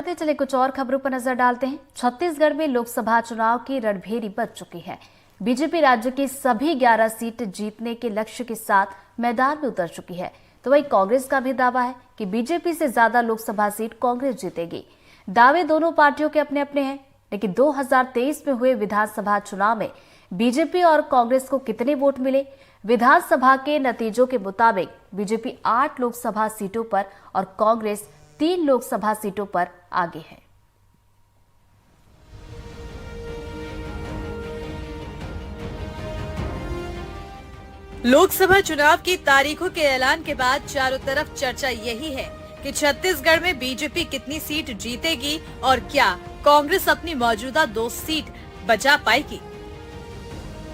चले कुछ और खबरों पर नजर डालते हैं। छत्तीसगढ़ में लोकसभा चुनाव की रणभेरी बज चुकी है। बीजेपी राज्य की सभी 11 सीट जीतने के लक्ष्य के साथ मैदान में उतर चुकी है, तो वहीं कांग्रेस का भी दावा है कि बीजेपी से ज्यादा लोकसभा सीट कांग्रेस जीतेगी। दावे दोनों पार्टियों के अपने अपने हैं, लेकिन 2023 में हुए विधानसभा चुनाव में बीजेपी और कांग्रेस को कितने वोट मिले? विधानसभा के नतीजों के मुताबिक बीजेपी 8 लोकसभा सीटों पर और कांग्रेस 3 लोकसभा सीटों पर आगे है। लोकसभा चुनाव की तारीखों के ऐलान के बाद चारों तरफ चर्चा यही है कि छत्तीसगढ़ में बीजेपी कितनी सीट जीतेगी और क्या कांग्रेस अपनी मौजूदा 2 सीट बचा पाएगी।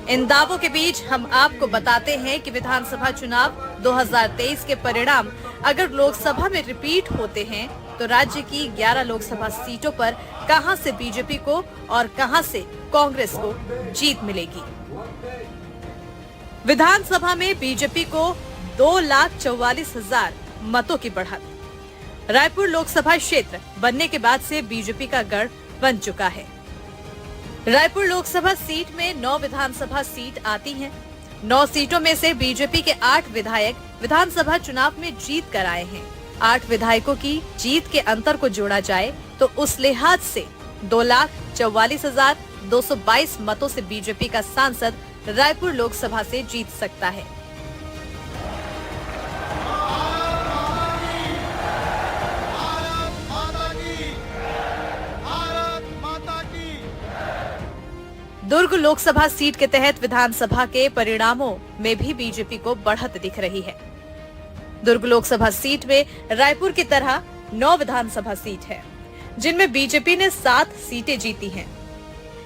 इन दावों के बीच हम आपको बताते हैं कि विधानसभा चुनाव 2023 के परिणाम अगर लोकसभा में रिपीट होते हैं तो राज्य की 11 लोकसभा सीटों पर कहां से बीजेपी को और कहां से कांग्रेस को जीत मिलेगी। विधानसभा में बीजेपी को 2,44,000 मतों की बढ़त। रायपुर लोकसभा क्षेत्र बनने के बाद से बीजेपी का गढ़ बन चुका है। रायपुर लोकसभा सीट में 9 विधानसभा सीट आती हैं। 9 सीटों में से बीजेपी के 8 विधायक विधानसभा चुनाव में जीत कर आए हैं। 8 विधायकों की जीत के अंतर को जोड़ा जाए तो उस लिहाज से 2,44,222 मतों से बीजेपी का सांसद रायपुर लोकसभा से जीत सकता है। दुर्ग लोकसभा सीट के तहत विधानसभा के परिणामों में भी बीजेपी को बढ़त दिख रही है। दुर्ग लोकसभा सीट में रायपुर की तरह 9 विधानसभा सीट है, जिनमें बीजेपी ने 7 सीटें जीती हैं।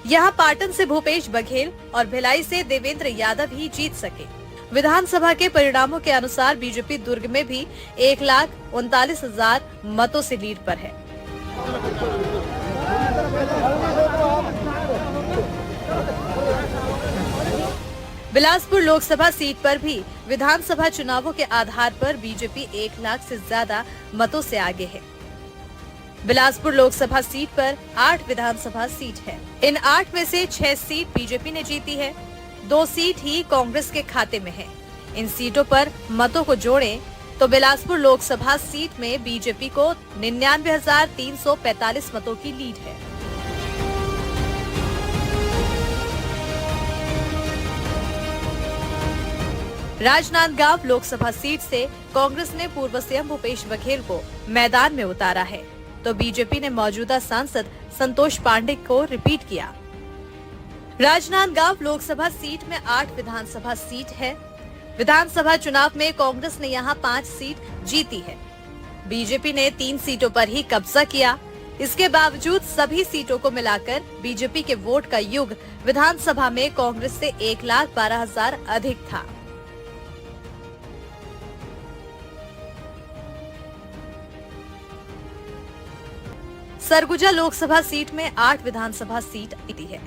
यहां पाटन से भूपेश बघेल और भिलाई से देवेंद्र यादव ही जीत सके। विधानसभा के परिणामों के अनुसार बीजेपी दुर्ग में भी 1,39,000 मतों से लीड पर है। बिलासपुर लोकसभा सीट पर भी विधानसभा चुनावों के आधार पर बीजेपी 1 लाख से ज्यादा मतों से आगे है। बिलासपुर लोकसभा सीट पर 8 विधानसभा सीट है। इन 8 में से 6 सीट बीजेपी ने जीती है, 2 सीट ही कांग्रेस के खाते में है। इन सीटों पर मतों को जोड़ें तो बिलासपुर लोकसभा सीट में बीजेपी को 99,345 मतों की लीड है। राजनांदगांव लोकसभा सीट से कांग्रेस ने पूर्व सीएम भूपेश बघेल को मैदान में उतारा है, तो बीजेपी ने मौजूदा सांसद संतोष पांडे को रिपीट किया। राजनांदगांव लोकसभा सीट में 8 विधानसभा सीट है। विधानसभा चुनाव में कांग्रेस ने यहां 5 सीट जीती है। बीजेपी ने 3 सीटों पर ही कब्जा किया। इसके बावजूद सभी सीटों को मिलाकर बीजेपी के वोट का युग विधानसभा में कांग्रेस से 1,12,000 अधिक था। सरगुजा लोकसभा सीट में 8 विधानसभा सीट आती है।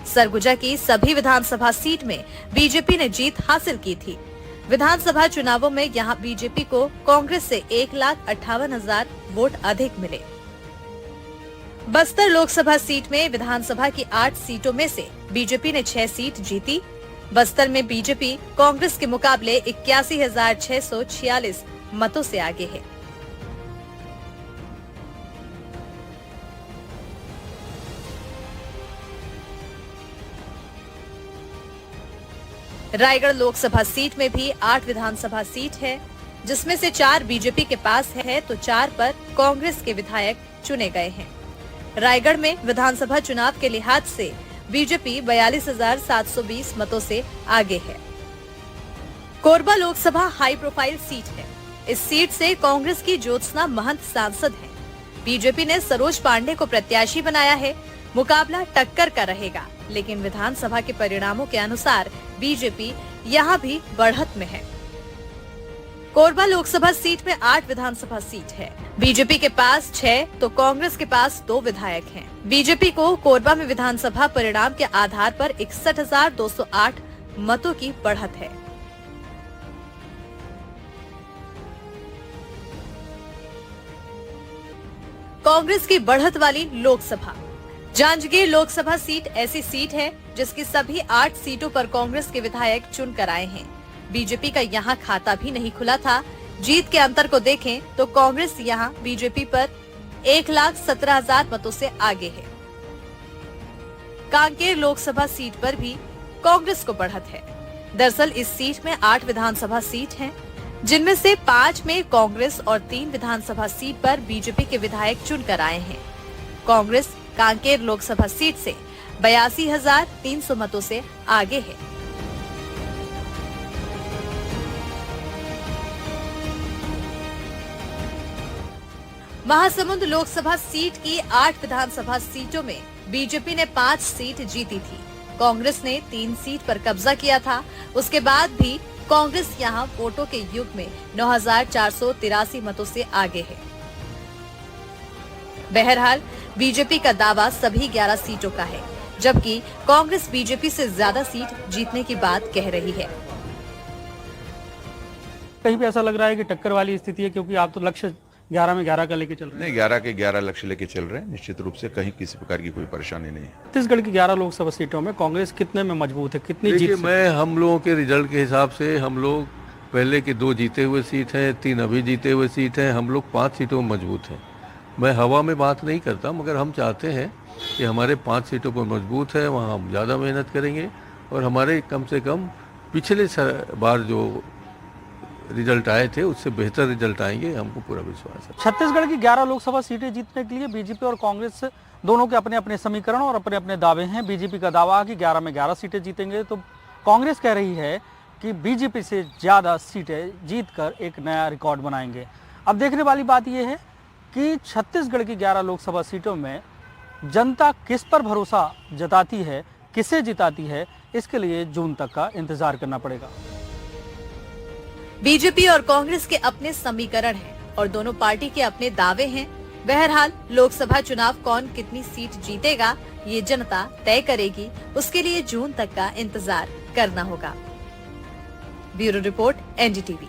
सरगुजा की सभी विधानसभा सीट में बीजेपी ने जीत हासिल की थी। विधानसभा चुनावों में यहां बीजेपी को कांग्रेस से 1,58,000 वोट अधिक मिले। बस्तर लोकसभा सीट में विधानसभा की 8 सीटों में से बीजेपी ने 6 सीट जीती। बस्तर में बीजेपी कांग्रेस के मुकाबले 81,646 मतों से आगे है। रायगढ़ लोकसभा सीट में भी 8 विधानसभा सीट है, जिसमें से 4 बीजेपी के पास है तो 4 पर कांग्रेस के विधायक चुने गए हैं। रायगढ़ में विधानसभा चुनाव के लिहाज से बीजेपी 42,720 मतों से आगे है। Korba Lok Sabha high profile seat है। इस सीट से कांग्रेस की ज्योत्सना महंत सांसद हैं। बीजेपी ने सरोज पांडे को प्रत्याशी बनाया है। मुकाबला टक्कर का रहेगा, लेकिन विधानसभा के परिणामों के अनुसार बीजेपी यहां भी बढ़त में है। कोरबा लोकसभा सीट में 8 विधानसभा सीट है। बीजेपी के पास 6 तो कांग्रेस के पास 2 विधायक हैं। बीजेपी को कोरबा में विधानसभा परिणाम के आधार पर 61,208 मतों की बढ़त है। कांग्रेस की बढ़त वाली लोकसभा। जांजगीर लोकसभा सीट ऐसी सीट है जिसकी सभी 8 सीटों पर कांग्रेस के विधायक चुन कर आए हैं। बीजेपी का यहाँ खाता भी नहीं खुला था। जीत के अंतर को देखें तो कांग्रेस यहाँ बीजेपी पर 1,17,000 मतों से आगे है। कांकेर लोकसभा सीट पर भी कांग्रेस को बढ़त है। दरअसल इस सीट में 8 विधानसभा सीट हैं, जिनमें से 5 में कांग्रेस और 3 विधानसभा सीट पर बीजेपी के विधायक चुनकर आए हैं। कांग्रेस कांकेर लोकसभा सीट से 82,300 मतों से आगे है। महासमुंद लोकसभा सीट की 8 विधानसभा सीटों में बीजेपी ने 5 सीट जीती थी। कांग्रेस ने 3 सीट पर कब्जा किया था। उसके बाद भी कांग्रेस यहां वोटों के युग में 9,483 मतों से आगे है। बहरहाल बीजेपी का दावा सभी 11 सीटों का है, जबकि कांग्रेस बीजेपी से ज्यादा सीट जीतने की बात कह रही है। कहीं भी ऐसा लग रहा है कि टक्कर वाली स्थिति है, क्योंकि आप तो लक्ष्य 11 में 11 का लेके चल रहे हैं। नहीं, 11 के 11 लक्ष्य लेके चल रहे हैं। निश्चित रूप से कहीं किसी प्रकार की कोई परेशानी नहीं है। छत्तीसगढ़ की 11 लोकसभा सीटों में कांग्रेस कितने में मजबूत है, कितनी जीत देखिए, मैं हम लोगों के रिजल्ट के हिसाब से हम लोग पहले के 2 जीते हुए सीट हैं, 3 अभी जीते हुए सीट हैं, हम लोग 5 सीटों में मजबूत हैं। मैं हवा में बात नहीं करता, मगर हम चाहते हैं कि हमारे 5 सीटों पर मजबूत है, वहाँ हम ज़्यादा मेहनत करेंगे और हमारे कम से कम पिछले बार जो रिजल्ट आए थे उससे बेहतर रिजल्ट आएंगे, हमको पूरा विश्वास है। छत्तीसगढ़ की 11 लोकसभा सीटें जीतने के लिए बीजेपी और कांग्रेस दोनों के अपने अपने समीकरण और अपने अपने दावे हैं। बीजेपी का दावा है कि 11 में 11 सीटें जीतेंगे, तो कांग्रेस कह रही है कि बीजेपी से ज़्यादा सीटें जीतकर एक नया रिकॉर्ड बनाएंगे। अब देखने वाली बात यह है कि छत्तीसगढ़ की 11 लोकसभा सीटों में जनता किस पर भरोसा जताती है, किसे जिताती है, इसके लिए जून तक का इंतजार करना पड़ेगा। बीजेपी और कांग्रेस के अपने समीकरण हैं और दोनों पार्टी के अपने दावे हैं। बहरहाल लोकसभा चुनाव कौन कितनी सीट जीतेगा, ये जनता तय करेगी। उसके लिए जून तक का इंतजार करना होगा। Bureau report, NDTV।